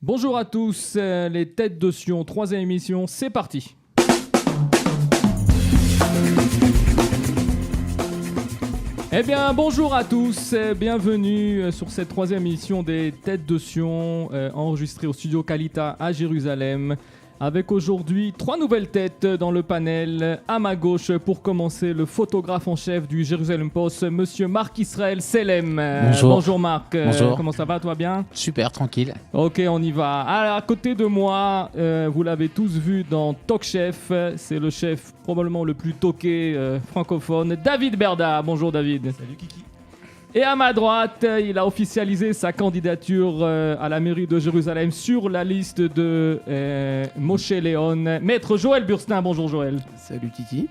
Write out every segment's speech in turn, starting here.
Bonjour à tous, les Têtes de Sion, 3e émission, c'est parti. Eh bien, bonjour à tous, bienvenue sur cette 3e émission des Têtes de Sion, enregistrée au studio Kalita à Jérusalem. Avec aujourd'hui 3 nouvelles têtes dans le panel. À ma gauche, pour commencer, le photographe en chef du Jérusalem Post, monsieur Marc-Israël Selem. Bonjour. Bonjour Marc. Bonjour. Comment ça va, toi bien ? Super, tranquille. Ok, on y va. À côté de moi, vous l'avez tous vu dans Talk Chef. C'est le chef probablement le plus toqué francophone, David Berda. Bonjour David. Salut Kiki. Et à ma droite, il a officialisé sa candidature à la mairie de Jérusalem sur la liste de Moshe Léon. Maître Joël Burstin. Bonjour Joël. Salut Kiki.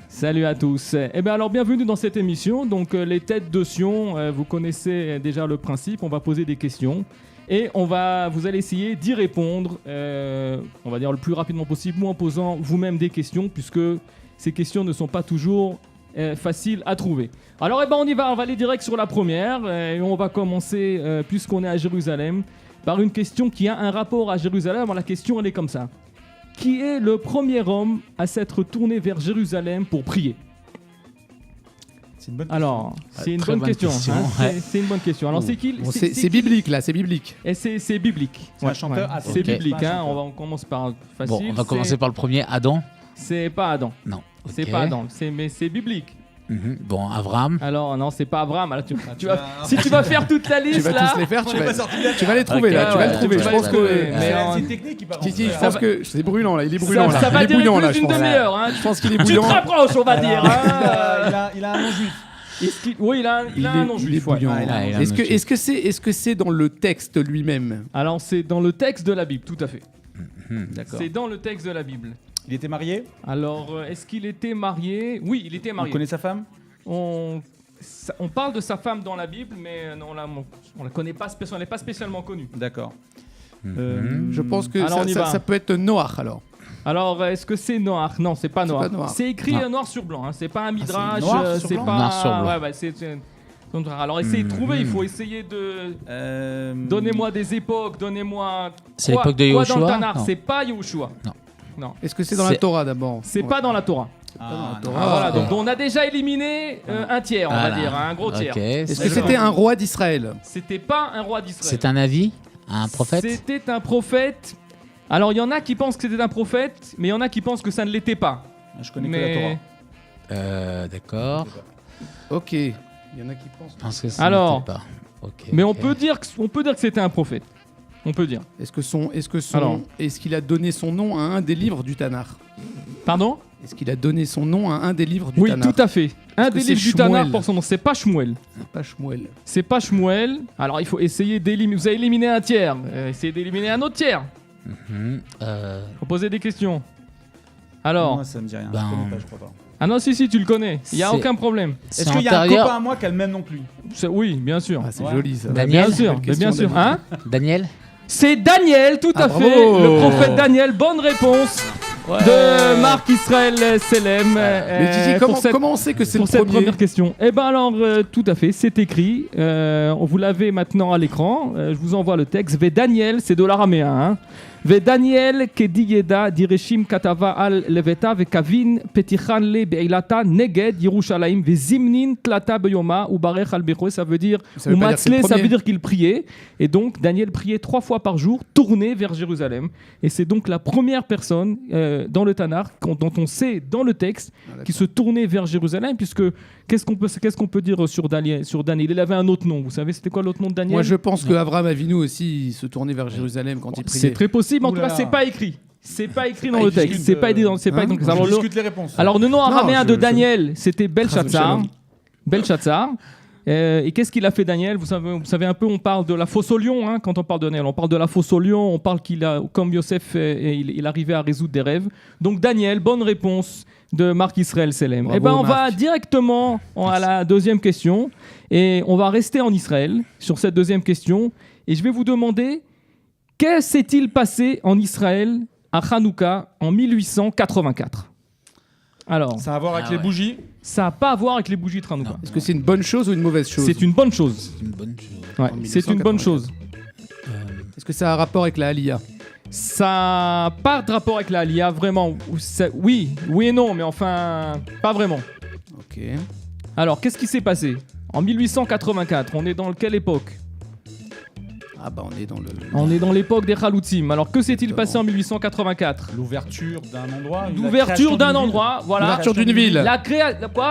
Salut à tous. Eh bien alors bienvenue dans cette émission. Donc les Têtes de Sion, vous connaissez déjà le principe. On va poser des questions et vous allez essayer d'y répondre. On va dire le plus rapidement possible, ou en posant vous-même des questions, puisque ces questions ne sont pas toujours faciles à trouver. Alors on y va. On va aller direct sur la première et on va commencer puisqu'on est à Jérusalem par une question qui a un rapport à Jérusalem. Alors, la question elle est comme ça. Qui est le premier homme à s'être tourné vers Jérusalem pour prier ? C'est une bonne question. Alors, c'est une Très bonne bonne question. question, Hein, ouais. c'est une bonne question. Alors, c'est qui ? Bon, c'est biblique là, c'est biblique. Et c'est biblique. C'est un chanteur. Ah, C'est ok. biblique. C'est un Hein. chanteur. On commence par facile. Bon, on va commencer par le premier, Adam. C'est pas Adam. Non. C'est Ok. pas Adam. Mais c'est biblique. Bon, Abraham. Alors, non, c'est pas Abraham. Alors, tu si tu vas faire toute la Tu liste vas là. tous les faire, On est pas sorti de la tu vas les trouver Ok, là, tu vas ouais, les trouver. tu Je vas pense les trouver, que mais C'est en- une technique qui part. Titi, je Ça pense va- que c'est brûlant là, il est brûlant là. Ça va Il est durer bouillant là, plus je d'une pense. demi-heure. Hein. Je pense qu'il est Tu te bouillant. rapproches, on va dire. Hein. Il a un nom juif. Oui, il a un nom Il est juif. ouais. bouillant. Ah, il a un nom Est-ce que c'est dans le texte lui-même? Alors, c'est dans le texte de la Bible, tout à fait. D'accord. C'est dans le texte de la Bible. Il était marié. Alors, est-ce qu'il était marié ? Oui, il était On marié. connaît sa femme. On parle de sa femme dans la Bible, mais on la connaît pas spécialement, elle n'est pas spécialement connue. D'accord. Je pense que Alors, on y va. ça peut être Noach alors. Alors, est-ce que c'est Noach ? Non, c'est pas Noach. pas Noach. C'est écrit Non. noir sur blanc. Hein. C'est pas un midrash. noir sur c'est blanc pas. Noir sur blanc. Ouais, bah, donc, alors, essayez de trouver. Il faut essayer de. Donnez-moi des époques. Donnez-moi. C'est quoi- l'époque de quoi dans le Yahushua ? Tanakh ? Non. C'est pas Yahushua. Est-ce que c'est dans la C'est- Torah d'abord? C'est pas dans la Torah. Ah, non. Ah, voilà. Ah. Donc, on a déjà éliminé un tiers, on va Voilà. dire, un gros tiers. Ok. Est-ce que c'était un roi d'Israël? C'était pas un roi d'Israël. C'est un avis Un prophète C'était un prophète. Alors, il y en a qui pensent que c'était un prophète, mais il y en a qui pensent que ça ne l'était pas. Je connais que la Torah. D'accord. Ok. Il y en a qui pensent. Je pense que ça Alors, n'était pas. Ok, Mais on ok. peut dire que c'était un prophète. On peut dire. Est-ce qu'il a donné son nom à un des livres du Tanakh? Pardon ? Est-ce qu'il a donné son nom à un des livres du Oui, Tanakh? tout à fait. Un que des c'est livres du Shmuel Tanakh pour son nom. C'est pas Shmuel. Pas Shmuel. C'est pas Shmuel. Alors, il faut essayer d'éliminer. Vous avez éliminé un tiers. Essayez d'éliminer un autre tiers. Faut poser des questions. Alors. Moi, ça me dit rien. Ben- Je connais pas, je crois pas. Ah non, si, tu le connais. Il y a C'est- aucun problème. C'est Est-ce qu'il y a un antérieur. copain à moi qui a le même nom que lui? Oui, bien sûr. Ah, c'est Ouais. joli ça. Daniel. Bien sûr, Belle mais bien question, sûr. Daniel. Hein ? Daniel C'est Daniel, tout à Ah, fait. bravo. Le prophète Daniel. Bonne réponse de Marc-Israël Selem. Mais Titi, comment on sait que c'est le pour cette premier? première question. Eh bien alors, tout à fait, c'est écrit. Vous l'avez maintenant à l'écran. Je vous envoie le texte. Ve Daniel, c'est de l'araméen. Hein. Ve Daniel kediyeda direshim katava al leveta ve kavin petichan le beilata neged Yerushalayim ve zimnin tlata beyoma ou barech al becho. Ça veut dire Ça veut ou pas dire que c'est le matzle, ça premier. veut dire qu'il priait. Et donc Daniel priait 3 fois par jour, tourné vers Jérusalem. Et c'est donc la première personne dans le Tanakh dont on sait dans le texte qui se tournait vers Jérusalem, puisque qu'est-ce qu'on peut dire sur Daniel, Il avait un autre nom. Vous savez, c'était quoi l'autre nom de Daniel? Moi, je pense que Abraham Avinu aussi il se tournait vers Jérusalem quand il priait. C'est très possible, en tout Ouh là cas, là. c'est pas écrit. C'est pas écrit dans Ah, le il texte. discute, C'est pas écrit dans. C'est pas hein, écrit dans le texte. Je Alors, discute les réponses. le nom araméen de je- Daniel, c'était Belshazzar. Shalom. Belshazzar. Et qu'est-ce qu'il a fait Daniel? Vous savez un peu, on parle de la fosse au lion, hein, quand on parle de Daniel. On parle de la fosse au lion, on parle qu'il a, comme Yosef, il arrivait à résoudre des rêves. Donc Daniel, bonne réponse de Marc-Israël Selem. Bravo, Eh ben, on va Marc. directement à la deuxième question. Et on va rester en Israël sur cette deuxième question. Et je vais vous demander, que s'est-il passé en Israël à Hanouka en 1884? Alors, Ça a à voir avec Ah les ouais. bougies. ça n'a pas à voir avec les bougies de Hanouka. Est-ce que c'est une bonne chose ou une mauvaise chose? C'est une bonne chose. C'est une bonne chose. Ouais, En c'est une bonne 1884. chose. Est-ce que ça a un rapport avec la Alia? Ça n'a pas de rapport avec la LIA, vraiment. Oui et non, mais enfin, pas vraiment. Ok. Alors, qu'est-ce qui s'est passé en 1884? On est dans quelle époque? Ah bah on est dans le... On est dans l'époque des Chaloutim. Alors, que s'est-il Exactement. passé en 1884? L'ouverture d'un endroit. L'ouverture d'un endroit, voilà. L'ouverture d'une ville.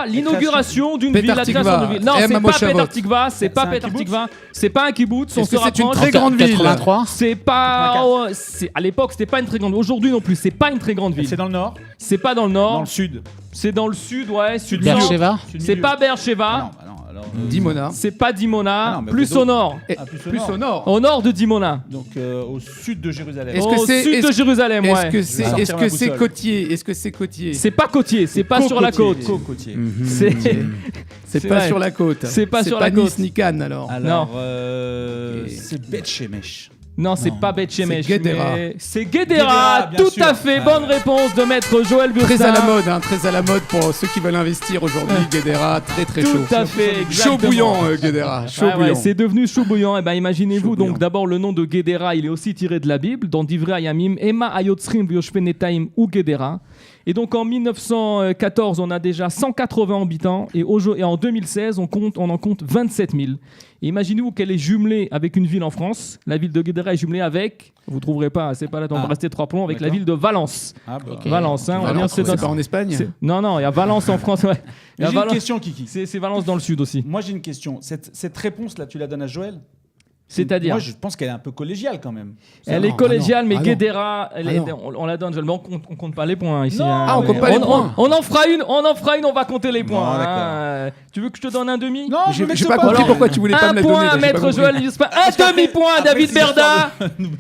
L'inauguration d'une ville, la Petar création d'une ville. Non, Tikva. c'est pas Moshavot. Petar Tikva, c'est pas un Petar kibbutz Tikva, c'est pas un kibbutz, on Est-ce se que c'est une rapproche. très grande ville? 83. C'est pas. 84. Oh, à l'époque, c'était pas une très grande. Aujourd'hui non plus, c'est pas une très grande ville. C'est dans le nord, C'est pas dans le dans nord, le sud. c'est dans le sud, ouais, sud Beersheba. Sud C'est milieu. pas Beersheba, Ah non, alors, Dimona. c'est pas Dimona, Ah non, mais plus Bordeaux. au nord. plus Plus au nord. Au nord de Dimona. Donc au sud de Jérusalem. Est-ce que Au c'est- sud de est-ce- Jérusalem, ouais. Est-ce que Je vais sortir c'est ma boussole. côtier? Est-ce que c'est côtier? C'est pas côtier, c'est pas sur la côte. Côtier. C'est C'est c'est pas vrai. sur la côte. C'est pas sur la Nice côte. ni Cannes alors. Alors, Ok. c'est Beth Shemesh. Non, c'est Non. pas Beth Shemesh. C'est Guédéra. mais C'est Guédéra, Guédéra, bien tout sûr. à fait. Ah. Bonne réponse de maître Joël Bursin. Très à la mode, hein, très à la mode pour ceux qui veulent investir aujourd'hui. Guédéra, très très chaud. Tout à fait, Chaud exactement. bouillant, Guédéra. Chaud Ouais, bouillant. c'est devenu chaud bouillant. Eh ben, imaginez-vous, Chaud donc bouillant. d'abord le nom de Guédéra, il est aussi tiré de la Bible, dans Divrei Hayamim, Ema Ayotzrim Vyoshvenetaim ou Guédéra. Et donc en 1914, on a déjà 180 habitants et en 2016, on en compte 27 000. Et imaginez-vous qu'elle est jumelée avec une ville en France. La ville de Guédéra est jumelée avec, vous trouverez pas, c'est pas là, on va rester 3 plombs, avec la D'accord. ville de Valence. Ah, bah. Ok. Valence, hein, on va dire, Valence, c'est c'est dans- pas en Espagne? Non, il y a Valence en France, ouais. Il y Mais a j'ai une Valence- question, Kiki. C'est Valence dans le sud aussi. Moi, j'ai une question. Cette réponse-là, tu la donnes à Joël? C'est-à-dire Moi, je pense qu'elle est un peu collégiale quand même. Elle Non, est collégiale, mais ah non. Guédéra, Ah non. on la donne. On compte pas les points ici. Non. hein. Ah, on compte pas les points. On en fera une, on va compter les points. Bon, d'accord. Tu veux que je te donne un demi? Non, J'ai me j'ai laisse pas pas. compris Alors, pourquoi tu voulais pas Un me la donner. point là, à j'ai pas Maître compris. Joël Jospin, un demi-point à David Berda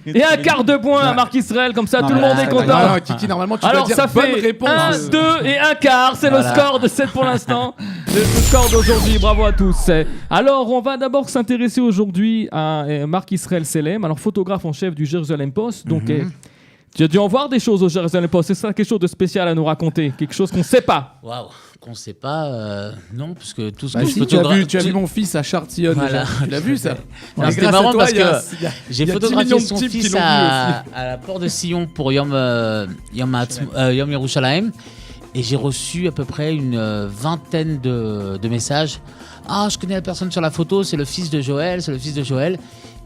et un quart de point à Marc Israël. Comme ça, Non, tout le mais monde là, est ça content. va. Non, non, Kiki, normalement, tu dois Alors dire ça bonne fait réponse. 1, 2 et un quart, c'est Voilà. le score de 7 pour l'instant. Le score d'aujourd'hui, bravo à tous. Alors on va d'abord s'intéresser aujourd'hui à Marc Israël Selem, alors photographe en chef du Jerusalem Post. Donc tu as dû en voir des choses au Jerusalem Post, c'est ça quelque chose de spécial à nous raconter, quelque chose qu'on ne sait pas. Waouh, qu'on sait pas, non, parce que tout ce Bah que je si, tu as photographie. vu mon fils à Chartillon Voilà. déjà. Tu l'as vu ça? Non, Et c'était grâce à marrant toi, parce il y a- que il y a- j'ai il y a 10 photographié millions de son types qui fils l'ont vu à la porte de Sion pour Yom Yerushalayim et j'ai reçu à peu près une vingtaine de messages. Ah, je connais la personne sur la photo, c'est le fils de Joël, c'est le fils de Joël.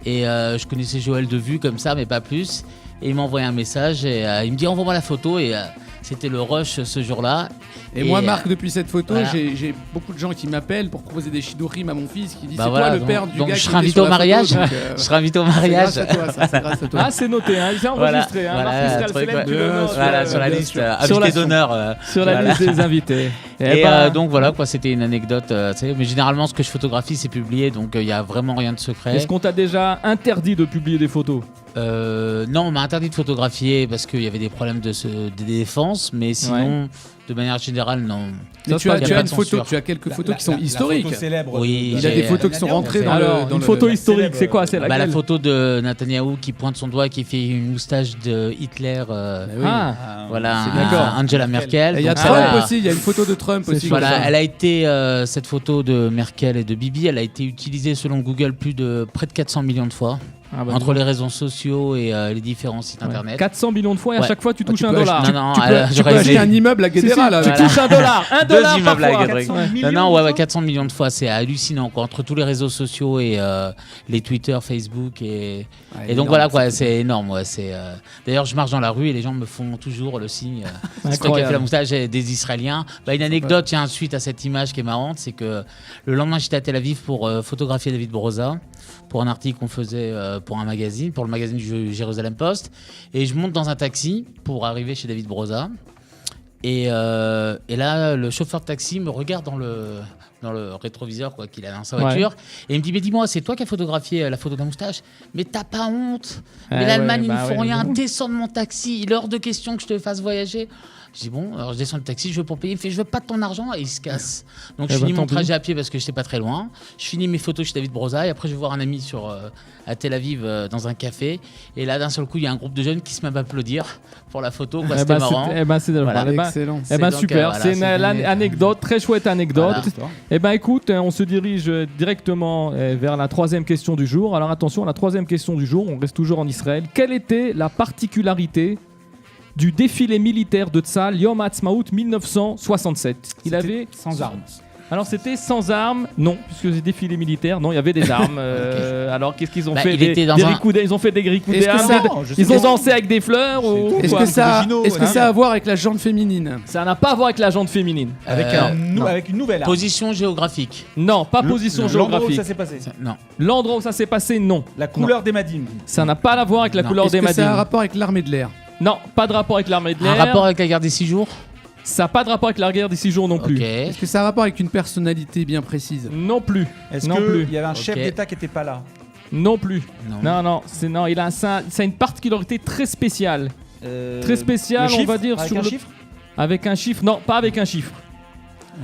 Et je connaissais Joël de vue comme ça, mais pas plus. Et il m'a envoyé un message et il me dit envoie-moi la photo et c'était le rush ce jour-là. Et moi, Marc, depuis cette photo, voilà. j'ai beaucoup de gens qui m'appellent pour proposer des shidurim à mon fils qui disent Bah c'est voilà, toi le donc- père du donc gars je qui serai était invité sur au la photo, mariage. donc, Je serai invité au c'est mariage. grâce à toi, ça, c'est grâce à toi. Ah, c'est noté, hein, c'est enregistré. Voilà, Marc Israël truc, Selem, tu le notes, Voilà, sur la bien liste, sûr. Sur invité la- d'honneur. sur la voilà. liste des invités. Et Eh ben, donc voilà, quoi, c'était une anecdote. Tu sais, mais généralement, ce que je photographie, c'est publié, donc il n'y a vraiment rien de secret. est-ce qu'on t'a déjà interdit de publier des photos? Non, on m'a interdit de photographier parce qu'il y avait des problèmes de défense, mais sinon, de manière générale, non. Mais Ça tu se as, passe bien. tu as Pas une de photo, censure. tu as quelques photos qui sont historiques. La photo célèbre. Oui, Il y a j'ai- des photos qui sont rentrées dans Alors, le. une photo la historique, célèbre- c'est quoi? C'est Bah, laquelle? la photo de Netanyahou qui pointe son doigt, qui fait une moustache de Hitler. Ah, Voilà, c'est d'accord. Angela Merkel. Et il y a Donc, Trump voilà. aussi, il y a une photo de Trump aussi. Voilà, comme ça. elle a été cette photo de Merkel et de Bibi, elle a été utilisée selon Google plus de près de 400 millions de fois Ah bah, entre les réseaux sociaux et les différents sites ouais. internet. 400 millions de fois et à Ouais. chaque fois tu touches tu un peux dollar. acheter- Non, non, Tu peux, elle- tu j'aurais peux acheter aimé- un immeuble à Guédéra là. Tu Voilà. touches un dollar. Un Deux dollar immeubles à parfois. Guédéra. Ouais. Non, non, ouais, 400 millions de fois, c'est hallucinant quoi, entre tous les réseaux sociaux et les Twitter, Facebook et donc voilà quoi, c'est énorme. Ouais, d'ailleurs, je marche dans la rue et les gens me font toujours le signe. C'est toi qui as fait la moustache des Israéliens. Bah, une anecdote, tiens, suite à cette image qui est marrante, c'est que le lendemain, j'étais à Tel Aviv pour photographier David Broza pour un article qu'on faisait pour un magazine, pour le magazine du Jerusalem Post, et je monte dans un taxi pour arriver chez David Broza. Et là, le chauffeur de taxi me regarde dans le rétroviseur quoi, qu'il a dans sa voiture et il me dit mais dis-moi, c'est toi qui as photographié la photo de la moustache? Mais t'as pas honte? Mais l'Allemagne, ils ne font rien. Descends de mon taxi, il est hors de question que je te fasse voyager. Je dis bon, alors je descends le taxi, je veux pour payer. Il me fait je veux pas de ton argent et il se casse. Donc Eh je ben, finis mon tant pis. trajet à pied parce que j'étais pas très loin. Je finis mes photos chez David Broza et après je vais voir un ami à Tel Aviv dans un café. Et là d'un seul coup il y a un groupe de jeunes qui se mettent à applaudir pour la photo. Quoi, c'était marrant. C'est Voilà. Excellent. Donc, super, voilà, c'est une c'est- anecdote, très chouette anecdote. Voilà. Eh ben écoute, on se dirige directement vers la troisième question du jour. Alors attention, la troisième question du jour, on reste toujours en Israël. Quelle était la particularité du défilé militaire de Tzal Yom Ha'atzmaut 1967? Il avait Sans armes. Alors c'était sans armes, non, puisque c'est défilé militaire, non, il y avait des armes. Alors qu'est-ce qu'ils ont Bah, fait il était dans un- Ils ont fait des gricoudés, Est-ce que ça- ils ont dansé avec des fleurs ou Est-ce quoi que ça originaux, est-ce que hein. ça a à voir avec la jante féminine? Ça n'a pas à voir avec la jante féminine. Avec, non. avec une nouvelle arme. Position géographique. Non, pas position L'endroit où géographique. ça s'est passé. Non. L'endroit où ça s'est passé, non. La couleur des Madim. Ça n'a pas à voir avec la Non. couleur Est-ce des que ça a un Madim. rapport avec l'armée de l'air? Non, pas de rapport avec l'armée de Un l'air. rapport avec la guerre des 6 jours. Ça n'a pas de rapport avec la guerre des 6 jours non plus. Ok. Est-ce que ça a un rapport avec une personnalité bien précise? Non plus. Est-ce Non plus. qu'il y avait un chef Ok. d'État qui n'était pas là? Non plus. Non. Non, non, il a ça a une particularité très spéciale. Très spéciale, le on chiffre va dire avec sur un le chiffre. avec un chiffre. Non, pas avec un chiffre.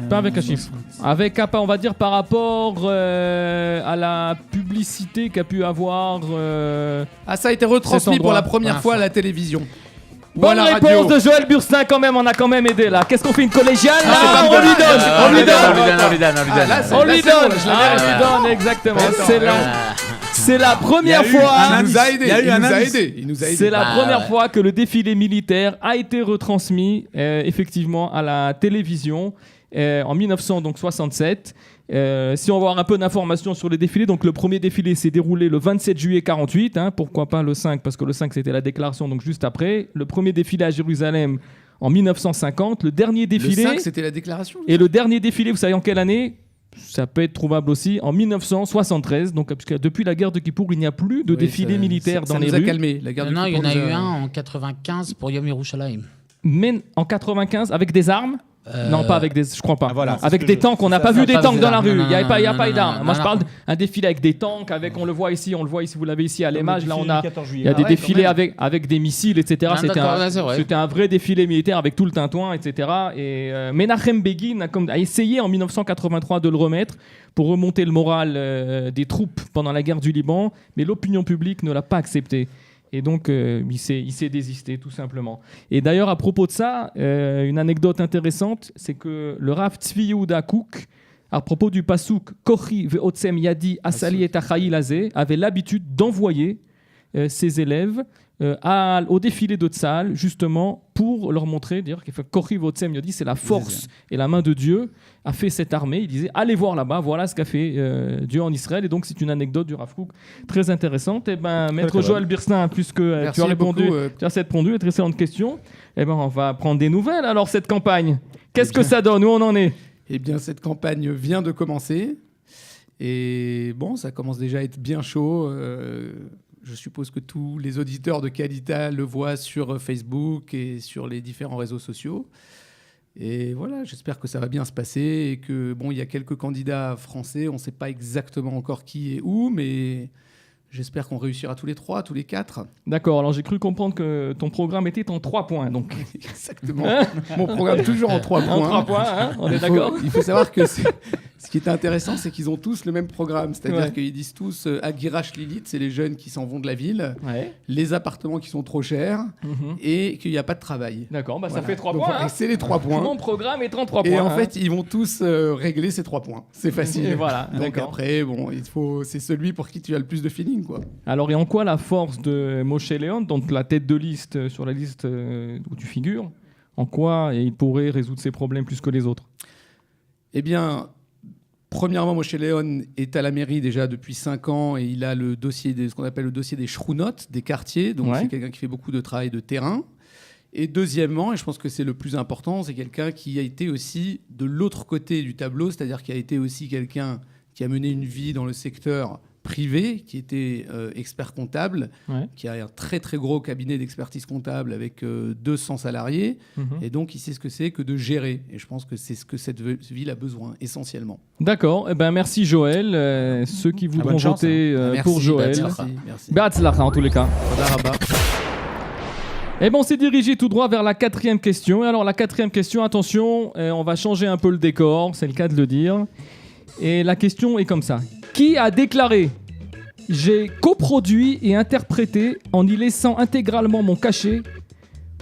Pas avec un chiffre. Avec on va dire par rapport à la publicité qu'a pu avoir. Ah, ça a été retransmis Cet pour la endroit. première fois à la télévision. Ou Bonne à la réponse radio. de Joël Burstin quand même, on a quand même aidé là. Qu'est-ce qu'on fait, une collégiale là? Ah, On lui donne, on lui donne. Ah, là, c'est- On lui là, c'est bon, donne, là, je l'avais. on lui donne exactement. Attends, C'est la première Il y a eu fois. un Il nous a indice. aidé. Il y a eu Il un nous a indice. aidé. Il nous a aidé. C'est la Ah, première ouais. fois que le défilé militaire a été retransmis effectivement à la télévision en 1967. Si on veut avoir un peu d'informations sur les défilés, donc le premier défilé s'est déroulé le 27 juillet 48, pourquoi pas le 5, parce que le 5 c'était la déclaration, donc juste après. Le premier défilé à Jérusalem en 1950, le dernier Le défilé, 5, c'était la déclaration. et le dernier défilé, vous savez en quelle année? Ça peut être trouvable aussi en 1973, donc puisque depuis la guerre de Kippour, il n'y a plus de Oui, défilé ça- militaire ça dans les nous a rues. calmé. La guerre de Non, il y en Kippour a nous eu un en 95 pour Yom Yerushalayim. Mais en 95, avec des armes? Non, pas avec des. Je crois pas. Ah, voilà, Non. c'est Avec ce que des je- tanks, on n'a ça, pas ça, vu des pas tanks vu dans la ça. rue. Non, Il n'y a non, pas non, d'armes. non, Moi, je non, parle non. d'un défilé avec des tanks, avec, on le voit ici, vous l'avez ici à l'image. Là, on a. Il y a Ah des ouais, défilés quand même. avec des missiles, etc. Ah, C'était d'accord, ouais, c'est vrai. c'était un vrai défilé militaire avec tout le tintouin, etc. Et Menachem Begin a essayé en 1983 de le remettre pour remonter le moral des troupes pendant la guerre du Liban, mais l'opinion publique ne l'a pas accepté. Et donc, il s'est désisté, tout simplement. Et d'ailleurs, à propos de ça, une anecdote intéressante, c'est que le Rav Tzvi Yehuda Kouk, à propos du pasouk Kochi ve'otzem yadi asali et achai lazé, avait l'habitude d'envoyer ses élèves au défilé de Tzahal, justement, pour leur montrer, dire que Kochi ve'otzem yadi, c'est la force et la main de Dieu a fait cette armée. Il disait, allez voir là-bas, voilà ce qu'a fait Dieu en Israël. Et donc, c'est une anecdote du Rav Kook très intéressante. Et ben, Maître très Joël Burstin, puisque tu Merci as répondu, beaucoup, tu as répondu à une excellente question, et ben, on va prendre des nouvelles. Alors, cette campagne, qu'est-ce que ça donne? Où on en est? Eh bien, cette campagne vient de commencer. Et bon, ça commence déjà à être bien chaud. Je suppose que tous les auditeurs de Kalita le voient sur Facebook et sur les différents réseaux sociaux. Et voilà, j'espère que ça va bien se passer et que, bon, il y a quelques candidats français. On ne sait pas exactement encore qui et où, mais j'espère qu'on réussira tous les 3, tous les 4. D'accord, alors j'ai cru comprendre que ton programme était en 3 points. Donc. Exactement. Mon programme toujours en 3 points. En 3 points, on est d'accord? Il faut savoir que ce qui est intéressant, c'est qu'ils ont tous le même programme. C'est-à-dire Ouais. qu'ils disent tous Agirash Lilith, c'est les jeunes qui s'en vont de la ville, Ouais. les appartements qui sont trop chers Mhm. et qu'il n'y a pas de travail. D'accord, bah ça Voilà. fait 3 Donc, points. et c'est les 3 points. Mon programme est en 3 points. Et en fait, ils vont tous régler ces 3 points. C'est facile. Et voilà, Donc d'accord. après, bon, c'est celui pour qui tu as le plus de feeling, quoi. Alors, et en quoi la force de Moshe Léon, donc la tête de liste sur la liste où tu figures, en quoi il pourrait résoudre ses problèmes plus que les autres? Eh bien, premièrement, Moshe Léon est à la mairie déjà depuis 5 ans et il a le dossier ce qu'on appelle le dossier des shrounot, des quartiers. Donc, Ouais. c'est quelqu'un qui fait beaucoup de travail de terrain. Et deuxièmement, et je pense que c'est le plus important, c'est quelqu'un qui a été aussi de l'autre côté du tableau, c'est-à-dire qui a été aussi quelqu'un qui a mené une vie dans le secteur privé, qui était expert comptable, Ouais. qui a un très très gros cabinet d'expertise comptable avec 200 salariés. Mhm. Et donc, il sait ce que c'est que de gérer. Et je pense que c'est ce que cette ville a besoin, essentiellement. D'accord, eh ben, merci Joël. Ceux qui voudront bonne chance, voter Merci, pour Joël, Merci. Merci. Be'atzlacha en tous les cas. Toda rabba. Et bon, on s'est dirigé tout droit vers la 4e question. Et alors, la 4e question, attention, on va changer un peu le décor, c'est le cas de le dire. Et la question est comme ça. Qui a déclaré « J'ai coproduit et interprété en y laissant intégralement mon cachet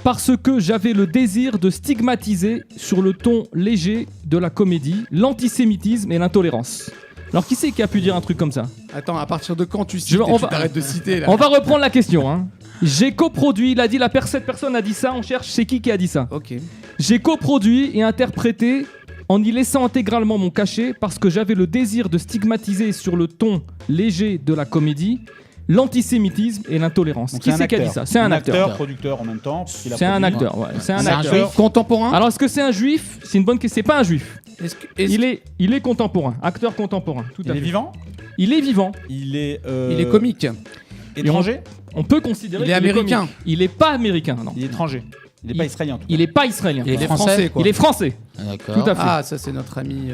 parce que j'avais le désir de stigmatiser sur le ton léger de la comédie l'antisémitisme et l'intolérance ». Alors, qui c'est qui a pu dire un truc comme ça ? Attends, à partir de quand tu cites on tu t'arrêtes de citer là. On va reprendre la question. Hein. J'ai coproduit, il a dit, cette personne a dit ça, on cherche c'est qui a dit ça. Ok. J'ai coproduit et interprété en y laissant intégralement mon cachet parce que j'avais le désir de stigmatiser sur le ton léger de la comédie l'antisémitisme et l'intolérance. Donc qui c'est qui a dit ça ? C'est un acteur. Producteur en même temps. parce qu'il a C'est un produit. acteur, ouais. C'est un C'est un acteur. juif. Contemporain. Alors, est-ce que c'est un juif ? C'est une bonne question. C'est pas un juif. Est-ce Il est contemporain, acteur contemporain. Tout Il à est fait. vivant. Il est vivant. Il est comique. étranger. On peut considérer Il est qu'il américain. comique. Il est pas américain, non. Il est étranger. Il n'est pas israélien en tout cas. Il est pas israélien. Il est Il est français. français, quoi. Il est français. D'accord. Tout à fait. Ah, ça c'est notre ami.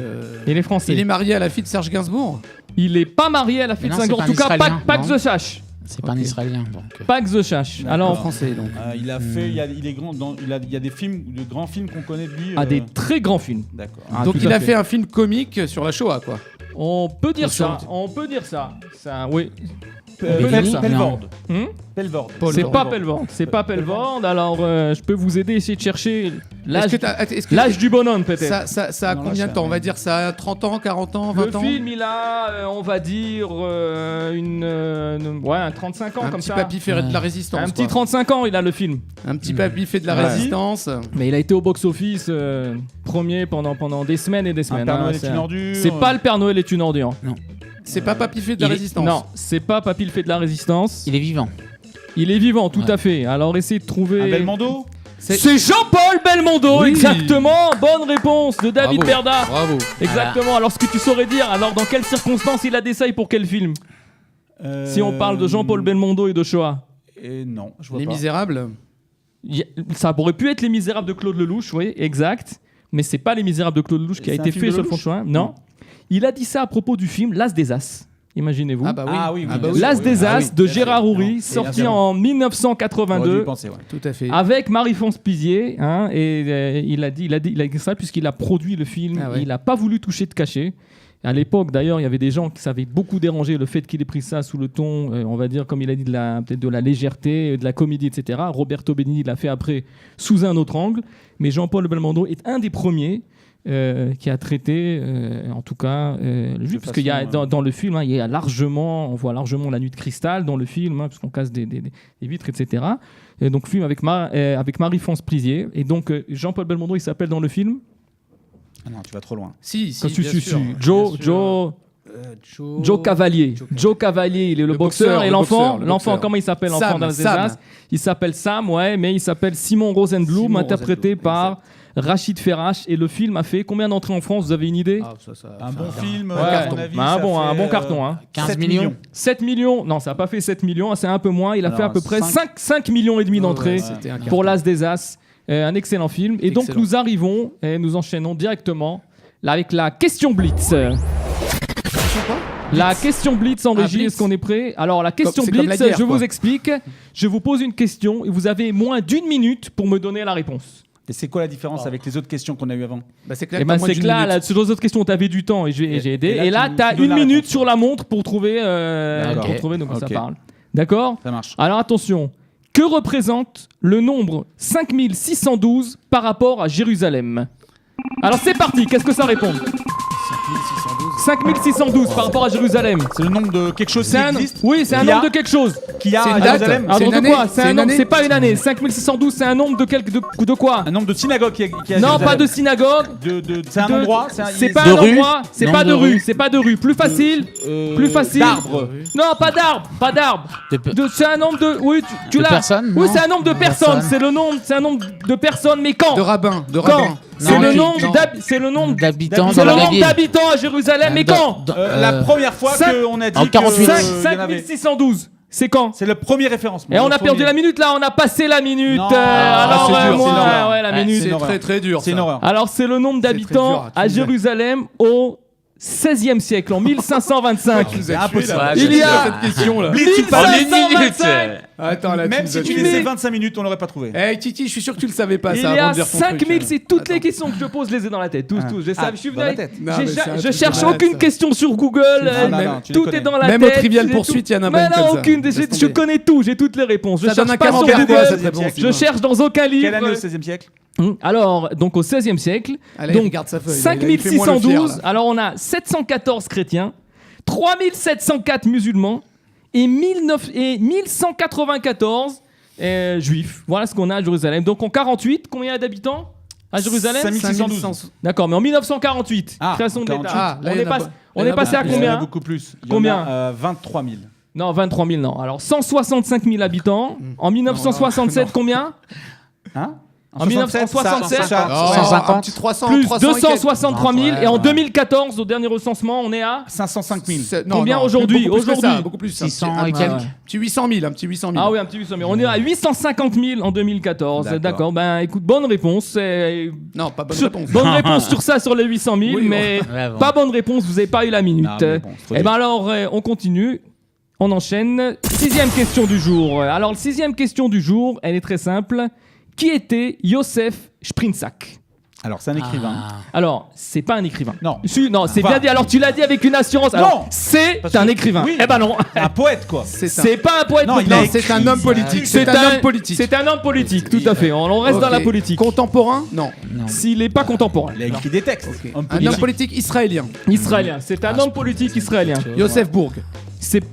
Il est français. Il est marié à la fille de Serge Gainsbourg. Il est pas marié à la fille Mais de non, Saint-Gour. En c'est tout pas un cas, Israélien, pas que non je sache. C'est pas un Ok. Israélien. Donc. Pas que je sache. D'accord. Alors, Français donc. Il a fait. Il est grand. Il y a des films, de grands films qu'on connaît de lui. à des très grands films. D'accord. Ah, Donc tout il à a fait un film comique sur la Shoah quoi. On peut dire Sur- ça. On peut dire ça. Ça, oui. Bellini, Pelvord. Hmm Pelvord. C'est Paul pas Vord. Pelvord. C'est pas Pelvord. Alors, je peux vous aider, essayer de chercher Est-ce que l'âge du bonhomme, peut-être. ça a Non, là, combien de c'est temps un- On va dire ça a 30 ans, 40 ans, Le 20 ans film, il a, on va dire, un 35 ans Un comme petit ça. papy fait de la résistance. Un petit quoi. 35 ans, il a le film. Un petit papy fait de la Ouais. résistance. Mais il a été au box-office premier pendant des semaines et des Un semaines. Père hein, Noël c'est est une ordure. c'est pas le Père Noël est une ordure. C'est pas papy fait de la résistance. Non, c'est pas Papy le fait de la résistance. Il est vivant. Il est vivant, tout Ouais. à fait. Alors essayez de trouver. Un Belmondo. C'est Jean-Paul Belmondo, Oui. exactement. Bonne réponse de David Bravo. Berda. Bravo. Exactement. Alors ce que tu saurais dire, alors dans quelles circonstances il a des ça et pour quel film ? Si on parle de Jean-Paul Belmondo et de Shoah. Non, je vois Les pas. Misérables. Ça aurait pu être Les Misérables de Claude Lelouch, oui, exact. Mais c'est pas Les Misérables de Claude Lelouch qui a C'est un été film fait de sur le Lelouch fond de chemin. Non. Il a dit ça à propos du film L'As des As. Imaginez-vous. Ah bah oui. Ah oui, oui, Ah bah bien sûr. L'As des Ah As oui, de bien sûr. Gérard Houry, Non, sorti bien sûr. en J'aurais dû 1982. y penser, ouais. Tout à fait. Avec Marie-France Pizier, hein, et il a dit ça puisqu'il a produit le film. Ah ouais. Il n'a pas voulu toucher de cachet. À l'époque, d'ailleurs, il y avait des gens qui savaient beaucoup déranger le fait qu'il ait pris ça sous le ton, on va dire, comme il a dit, peut-être de la légèreté, de la comédie, etc. Roberto Benigni l'a fait après sous un autre angle. Mais Jean-Paul Belmondo est un des premiers qui a traité, en tout cas, le juif, parce qu'il y a dans le film, il y a largement, on voit largement la nuit de cristal dans le film, parce qu'on casse des vitres, etc. Et donc film avec Marie-France Pizier. Et donc Jean-Paul Belmondo, il s'appelle dans le film. Ah non, tu vas trop loin. Si, Si, bien sûr. Joe Cavalier. Joe Cavalier, il est le boxeur. Et l'enfant, boxeur. comment il s'appelle l'enfant Sam, dans les Sam. As? Il s'appelle Sam, ouais, mais il s'appelle Simon Rosenblum, Simon interprété Rosenblum, par Rachid Ferrache. Et le film a fait combien d'entrées en France? Vous avez une idée? Ah, Un bon film, Ouais, à mon avis. un ça bon fait, carton. Hein. 15 7 millions. 7 millions. Non, ça n'a pas fait 7 millions, c'est un peu moins. Il a Alors, fait à peu près 5 5 millions et demi d'entrées C'était un pour L'As des As. Un excellent film. Et donc Excellent. nous arrivons et nous enchaînons directement là, avec la question Blitz. La question Blitz en régie, Blitz. est-ce qu'on est prêt? Alors la question C'est comme Blitz, la guerre, je quoi. vous explique. Je vous pose une question et vous avez moins d'1 minute pour me donner la réponse. Et c'est quoi la différence avec les autres questions qu'on a eues avant? Bah, c'est clair Et que ben t'as moins c'est d'une que là, minute. sur les autres questions, tu avais du temps et j'ai aidé. Et là, tu tu as donnes 1 la minute réponse. sur la montre pour trouver, D'accord. pour trouver de quoi ça Ok. parle. D'accord? Ça marche. Alors attention, que représente le nombre 5612 par rapport à Jérusalem? Alors c'est parti, qu'est-ce que ça répond? 5612 par rapport à Jérusalem. C'est le nombre de quelque chose qui C'est un, existe oui, c'est un Qu'il y a- nombre de quelque chose. Qu'il y a C'est à une date. Jérusalem. Alors C'est de une quoi? année C'est C'est un une nombre, année c'est pas une année. 5612, c'est un nombre de quoi? Un nombre de synagogues qui est à Non, Jérusalem. pas de synagogue. C'est un de- endroit. C'est pas De un rue. endroit, c'est Nombre pas de de rue, rue. c'est pas de rue. Plus facile. Plus facile. D'arbres. Non, pas d'arbre, pas d'arbre. C'est un nombre de. Oui, tu De l'as. personnes, Oui, non c'est un nombre de personnes. Personnes. C'est un nombre de personnes, mais quand? De rabbin. De Quand? rabbin. C'est Non, le qui- nombre non. c'est le nombre D'habitants c'est dans le la nombre ville. d'habitants à Jérusalem, mais quand? La première fois Cinq- qu'on a dit en 48. que 5612. C'est quand? c'est le premier référencement. Et on Le a perdu premier. la minute là, on a passé la minute. Non, alors c'est dur, c'est une horreur. ouais, la Ouais, minute. c'est C'est une horreur. très très dur. C'est une ça. horreur. Alors c'est le nombre C'est très d'habitants dur à à trouver. Jérusalem au XVIe siècle, en 1525. C'est impossible. Il y a- cette question là. Blitz, tu parles. 1525. Attends, là, Même tu si nous as tu tués. laissais 25 minutes, on l'aurait pas trouvé. Eh Titi, je suis sûr que tu le savais pas Il ça y avant a de dire ton 5000, truc. c'est toutes les questions que je pose, les ai dans la tête. Tous. Je suis venu dans la avec- tête. Non, j'ai mais ja- c'est un je truc de cherche malade, aucune ça. question sur Google. non, tu les tout connais. est dans la Même tête. au Trivial j'ai Poursuite, tout- il y en a Mais pas une non, comme ça. aucune. Laisse Je tomber. connais tout, j'ai toutes les réponses. Je Ça donne cherche un pas sur camembert quoi, cette Google. réponse Je cherche dans aucun livre. Quelle année au 16e siècle? Alors, donc au XVIe siècle, Allez, donc regarde sa feuille. Il fait moins le fier, 5612. là. Alors on a 714 chrétiens, 3704 musulmans et 1194 juifs. Voilà ce qu'on a à Jérusalem. Donc en 48, combien il y a d'habitants à Jérusalem? 5612. D'accord, mais en 1948, Ah, création de 48. l'État. Ah, là, on il y est, en a pas- pas- on il y en est a passé pas- à Il y en a combien? beaucoup plus. Il y en Combien? a, 23 000. Non, 23 000, non. Alors 165 000 habitants. En 1967, combien? Hein? En 1967, Oh, 150. un petit 300, plus 300 et quelques. 263 000. Ouais, Et en ouais. 2014, au dernier recensement, on est à 505 000. Non, Combien non, aujourd'hui? beaucoup plus que ça, Aujourd'hui. beaucoup plus. 600 un et petit- quelques. un petit 800 000, un petit 800 000. Ah oui, un petit 800 000. On est à 850 000 en 2014. D'accord. D'accord. Ben écoute, bonne réponse. Non, pas bonne Sur- réponse. bonne réponse sur ça, sur les 800 000, Oui, mais Ouais, bon. pas bonne réponse, vous n'avez pas eu la minute. Ah, mais bon, c'est trop Et dur. ben alors, on continue. On enchaîne. 6e question du jour. Alors, la 6e question du jour, elle est très simple. Qui était Josef Sprinzak? Alors, c'est un écrivain. Alors, c'est pas un écrivain. Non. Non, c'est Enfin- bien dit. Alors, tu l'as dit avec une assurance. Alors, c'est Parce un que- écrivain. oui. Eh ben non. Un poète, quoi. C'est pas un poète. Non, il politique. a Non, c'est un homme politique. C'est C'est un homme politique. C'est un homme politique, tout à fait. On reste dans Ok. la politique. Contemporain? Non. S'il n'est pas contemporain. Il a écrit des textes. Homme Un homme politique israélien. Israélien. C'est un homme politique israélien. Yosef Bourg. C'est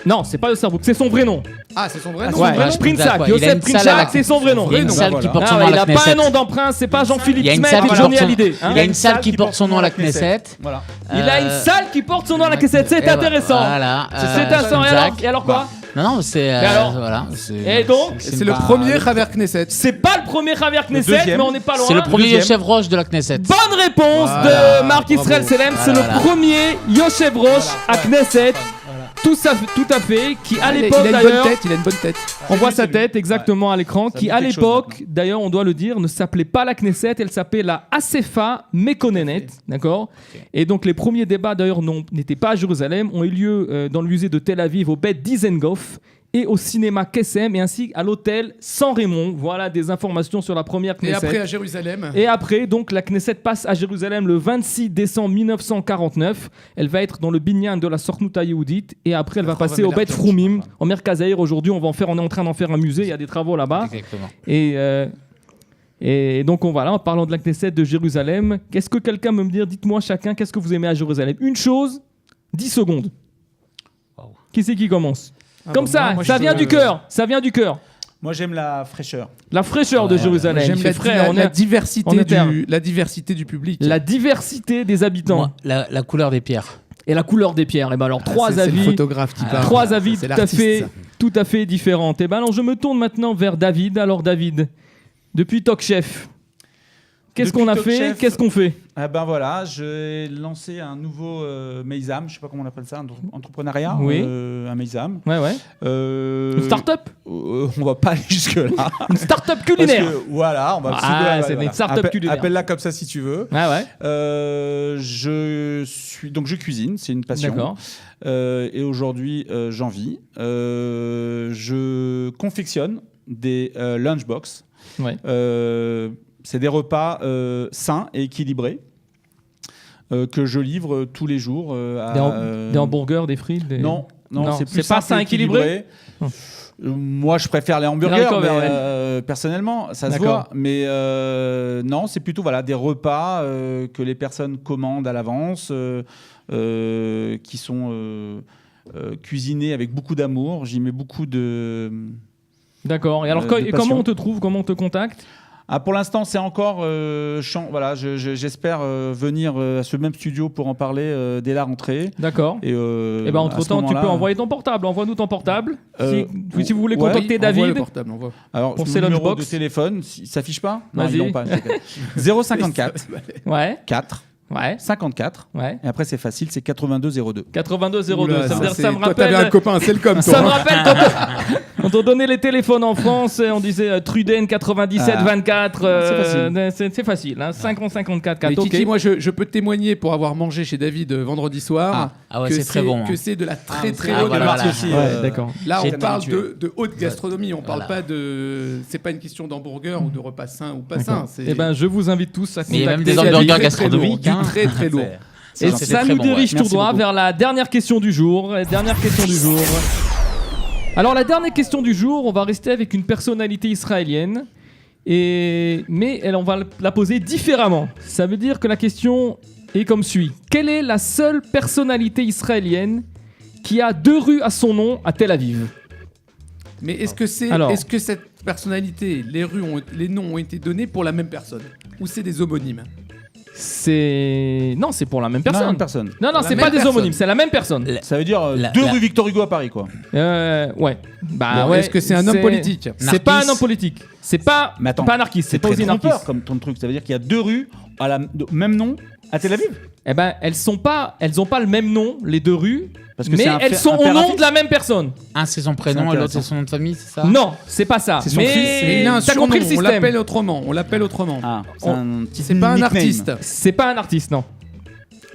Non, c'est pas Yosef Bourg, c'est son vrai nom. Ah, c'est son vrai nom. Ouais, vrai nom Sprinzak. Il a Yosef une salle à Sprinzak, la- c'est son vrai nom. Il y a une salle Bah qui voilà. porte son Ah, nom à il la a pas un Knesset. nom d'emprunt, c'est pas Il Jean-Philippe y a une Smith salle ou qui Johnny porte son- Hallyday. hein. Il y a une salle qui porte son nom à la Knesset. Voilà. Il a une salle qui porte son nom à la Knesset, c'est Et intéressant. Voilà. C'est intéressant. Et alors quoi? Non, c'est. alors Voilà. Et donc, C'est le pas- premier Chaver Knesset. c'est pas le premier Javier Knesset, deuxième. mais on n'est pas loin. C'est le premier Deuxième. chef roche de la Knesset. Bonne réponse Voilà, de Marc Israël bravo. Selem, c'est Voilà. le premier Yoshev Rosh à Knesset. Tout à fait, qui à Il a l'époque une bonne d'ailleurs, tête, il a une bonne tête. on voit lui, sa c'est lui. tête exactement à l'écran, Ça qui dit à quelque chose l'époque, maintenant. d'ailleurs on doit le dire, ne s'appelait pas la Knesset, elle s'appelait la Asefa Mekonenet, d'accord. Et donc les premiers débats d'ailleurs n'étaient pas à Jérusalem, ont eu lieu dans le musée de Tel Aviv au Beth Dizengoff et au cinéma Kessem et ainsi à l'hôtel San Raymond. Voilà des informations sur la première Et Knesset. après à Jérusalem. Et après, donc, la Knesset passe à Jérusalem le 26 décembre 1949. Elle va être dans le binyan de la Sornouta Yehoudit. Et après, elle va passer au Bet Frumim, au Merkaz Haïr. Aujourd'hui, on est en train d'en faire un musée. Il y a des travaux là-bas. Exactement. Et donc, voilà, en parlant de la Knesset de Jérusalem, qu'est-ce que quelqu'un peut me dire? Dites-moi chacun, qu'est-ce que vous aimez à Jérusalem? Une chose, 10 secondes. Wow. Qui c'est qui commence? Ah Comme bon, ça, moi, ça je- vient du cœur. Ça vient du cœur. Moi, j'aime la fraîcheur. La fraîcheur de Ouais, Jérusalem. J'aime Il fait la, frais, la- on la est- on diversité est terre. la diversité du public. la diversité des habitants. Moi, la couleur des pierres. Et la couleur des pierres. Et ben alors, trois C'est le avis. photographe qui parle. Trois avis C'est tout à l'artiste, fait, ça. tout à fait différents. Et ben alors, je me tourne maintenant vers David. Alors, David, depuis Talk Chef, qu'est-ce Depuis qu'on a Talk fait? Chef, Qu'est-ce qu'on fait? Ah ben voilà, j'ai lancé un nouveau Meizam, je sais pas comment on appelle ça, un entrepreneuriat, Oui. un Meizam. Ouais, ouais. Une start-up? On va pas aller jusque-là. Une start-up Parce culinaire. que, voilà, on va Ah, cibler, c'est une start-up culinaire. Appelle-la comme ça si tu veux. Ouais, ouais. Donc je cuisine, c'est une passion. D'accord. Et aujourd'hui, j'en vis. Je confectionne des lunchbox. Ouais. C'est des repas sains et équilibrés que je livre tous les jours. Des hamburgers, des frites des... Non, Non, c'est plus c'est pas simple sain et équilibré. Moi, je préfère les hamburgers, haricots mais, verts, personnellement, ça se D'accord. voit. Mais non, c'est plutôt des repas que les personnes commandent à l'avance, qui sont cuisinés avec beaucoup d'amour. J'y mets beaucoup de... D'accord. Et alors, de et comment passion. on te trouve? Comment on te contacte? Ah, pour l'instant, c'est encore voilà, j'espère venir à ce même studio pour en parler dès la rentrée. D'accord. Et Et ben entre-temps, tu peux envoyer ton portable. Envoie-nous ton portable. Si vous voulez ouais. contacter Envoie le David. portable, envoie. Alors, pour le ces numéro de lunchbox. téléphone, ça s'affiche pas? Non, Vas-y. ils l'ont pas. 054 Ouais. 4 Ouais. 54. Ouais. Et après, c'est facile, c'est 8202. 8202. Oula, Ça veut dire, ça me toi, t'avais rappelle. un copain, c'est le com, toi. Ça me rappelle quand on donnait les téléphones en France, on disait Truden 9724. C'est facile, hein, 5054. Mais Kiki, Ok. moi, je peux témoigner pour avoir mangé chez David vendredi soir. Ah ouais, que c'est très bon. Que c'est de la très très ah, haute voilà, marque. voilà. aussi. Ouais, d'accord. Là, J'ai on parle habitué. de haute gastronomie. On parle Voilà. pas de. C'est pas une question d'hamburger ou de repas sain ou pas D'accord. sain. Eh ben, je vous invite tous à Mais il y a même contacter des David. hamburgers très, très gastronomiques. lourd, du très, très lourd. Et C'est ça très nous bon, dirige ouais. tout Merci droit beaucoup. vers la dernière question du jour. Dernière question du jour. Alors la dernière question du jour, on va rester avec une personnalité israélienne, mais on va la poser différemment. Ça veut dire que la question est comme suit. Quelle est la seule personnalité israélienne qui a 2 rues à son nom à Tel Aviv? Mais est-ce que Alors. est-ce que cette personnalité, les noms ont été donnés pour la même personne ou c'est des homonymes? Non, c'est pour la même Non, personne. une personne. Non, La c'est même pas des personne. homonymes, c'est la même personne. Ça veut dire La- 2 la- rue Victor Hugo à Paris, quoi. Ouais. Bah Bon, ouais. est-ce que c'est un homme politique? C'est pas un homme politique. C'est pas Mais attends, anarchiste. C'est C'est pas très aussi trompeur anarchiste. comme ton truc. Ça veut dire qu'il y a 2 rues de même nom à Tel Aviv. Eh ben, elles ont pas le même nom, les 2 rues, Parce que mais c'est un elles fait sont au nom impératif. de la même personne. Un, c'est son C'est prénom et l'autre, intéressant. c'est son nom de famille, c'est ça? Non, c'est pas ça. C'est son mais fils, Mais il a un t'as surnom, compris le on système. l'appelle autrement. On l'appelle autrement. Ah, c'est un petit C'est pas un nickname. artiste. C'est pas un artiste, non.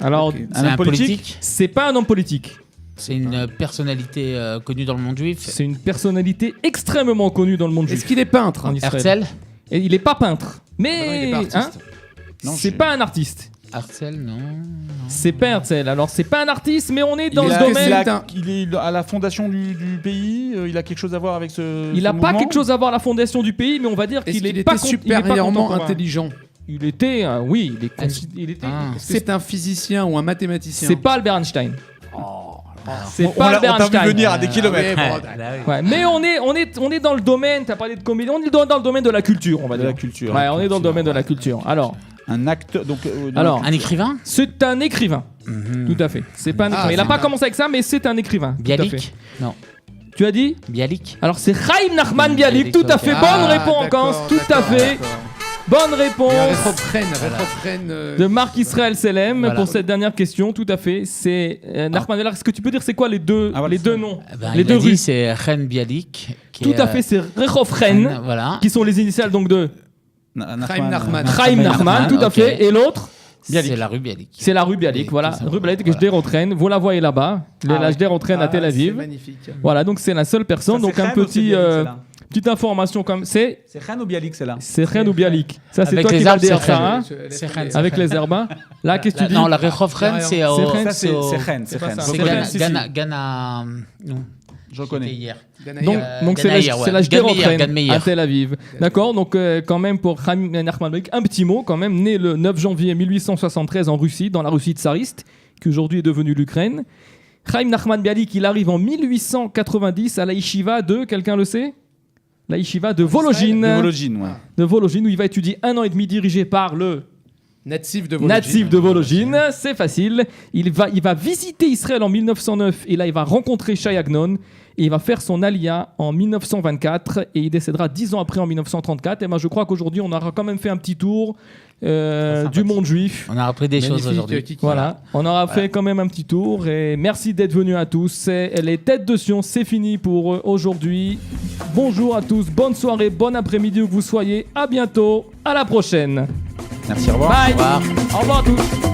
Alors, Ok. C'est Un un homme politique c'est pas un homme politique. C'est une personnalité connue dans le monde juif. C'est une personnalité extrêmement connue dans le monde Est-ce juif. qu'il est peintre? En Israël. Herzl? Et il est pas peintre. Ah non, il Mais est pas artiste. Non, c'est je- pas un artiste. Herzl, non. C'est pas Herzl. Alors c'est pas un artiste, mais on est dans il ce a- domaine. il est à la fondation du pays. Il a quelque chose à voir avec ce. Il ce n'a pas mouvement quelque chose à voir à la fondation du pays, mais on va dire Est-ce qu'il qu'il est pas était il est pas supérieurement contemporain. intelligent? Il était, oui, il était. Ah. Est-ce que c'est un physicien ou un mathématicien? C'est pas Albert Einstein. C'est On pas Albert on t'a vu Einstein. venir à des kilomètres. Ouais, bon, Ouais, mais on est dans le domaine. T'as parlé de comédie. On est dans le domaine de la culture, on va De dire. la culture. Ouais, on est dans le domaine de la culture. Alors, Un acteur. Donc, Alors, Un écrivain? c'est un écrivain. Tout à fait. C'est pas un écrivain. Il a c'est pas un- commencé avec ça, mais c'est un écrivain. Tout à fait. Bialik? Non. Tu as dit? Bialik? Alors c'est Chaim Nachman Bialik. Bialik, Tout à ok. fait. Ah, Bonne réponse. d'accord, Tout à d'accord, fait. d'accord. Bonne Il y a un réponse. rétrofrène. De Marc Israël Selem Voilà. pour cette dernière question, tout à fait. C'est Nachman Bialik. Est-ce que tu peux dire c'est quoi les deux, Ah, voilà, les c'est deux ça. noms, Eh ben, les il deux a dit, rues? c'est Ren Bialik. qui Tout est, à fait, c'est Rehov Ren, Voilà. qui sont les initiales donc de Chaim Nachman. Chaim Nachman, tout à ok. fait. Et l'autre, C'est la rue Bialik. c'est la rue Bialik. Et Voilà, tout ça. rue Bialik que Voilà. Jderot Ren. Vous la voyez là-bas, la ouais. Jderot Ren à Tel C'est Aviv. magnifique. Voilà, donc c'est la seule personne. Donc un petit, petite information comme c'est Ren ou Bialik, c'est là. Ren ou Bialik. Ça c'est Avec toi les qui vas le arbres, dire c'est ça, Ren. hein, C'est Ren. avec les herbes. Là, qu'est-ce que tu dis? Non, la Rehov Ren, c'est au. Ren. Ça, c'est au- Ren. C'est pas ça. C'est Ren, Gana. si, si. Gana. Non. Je reconnais. C'était hier. Donc c'est Gad Meir, la ouais. Jderot Gad Meir, Ren Gad Meir. à Tel Aviv. D'accord, donc quand même pour Chaim Nachman Bialik, un petit mot quand même, né le 9 janvier 1873 en Russie, dans la Russie tsariste, qui aujourd'hui est devenue l'Ukraine. Chaim Nachman Bialik, il arrive en 1890 à la yeshiva de, quelqu'un le sait? La yeshiva de Vologine. De Vologine, ouais. De Vologine, où il va étudier 1 an et demi dirigé par le Natif de Vologine. natif de Vologine, c'est facile. Il va visiter Israël en 1909 et là il va rencontrer Shai Agnon et il va faire son alia en 1924 et il décédera 10 ans après en 1934. Et ben je crois qu'aujourd'hui on aura quand même fait un petit tour du monde juif. On a appris des choses Magnifique, aujourd'hui. Kiki. Voilà, on aura fait quand même un petit tour et merci d'être venus à tous. Les têtes de Sion, c'est fini pour aujourd'hui. Bonjour à tous, bonne soirée, bon après-midi où que vous soyez. À bientôt, à la prochaine. Merci, au revoir. Bye. Au revoir. Au revoir à tous.